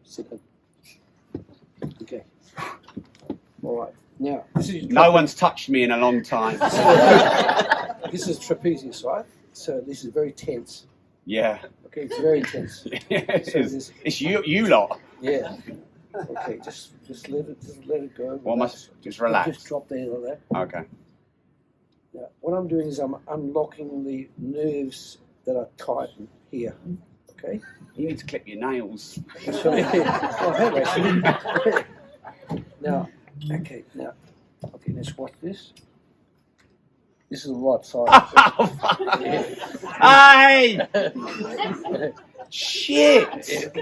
Sit down. Okay. All right. Now, No one's touched me in a long time. this is trapezius, right? So this is very tense. Yeah. Okay, it's very intense. Yeah, it So is. this- It's you lot. Yeah. Okay, just let it go. What must just relax. Just drop there like that. Okay. Now, what I'm doing is I'm unlocking the nerves that are tightened here. Okay. You need to clip your nails. So, I have actually. Now, okay, let's watch this. This is the right side. Hey! Shit!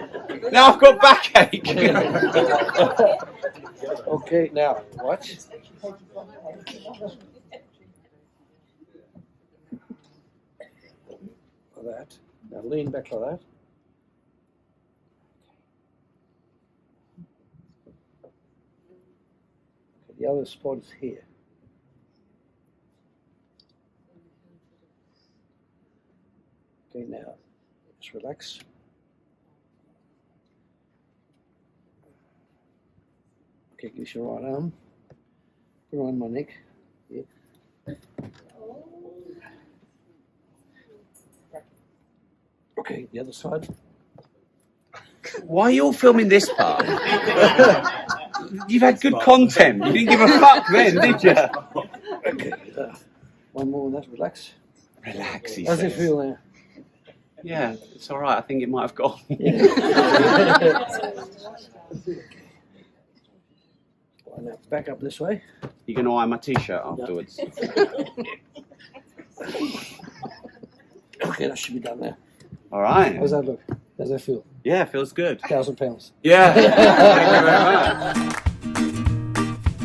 Now I've got backache. Okay, now watch. Like that. Now lean back like that. Okay, the other spot is here. Okay, now just relax. Okay, give us your right arm. Put it around my neck. Yeah. Okay, the other side. Why are you all filming this part? You've had good content. You didn't give a fuck then, did you? Okay, one more on that. Relax. Relax, he How's it says. feel now? Yeah, it's all right. I think it might have gone. Well, now back up this way. You're going to iron my t-shirt afterwards. Okay, that should be done now. All right. How's that look? How's that feel? Yeah, feels good. £1,000. Yeah. Thank you very much.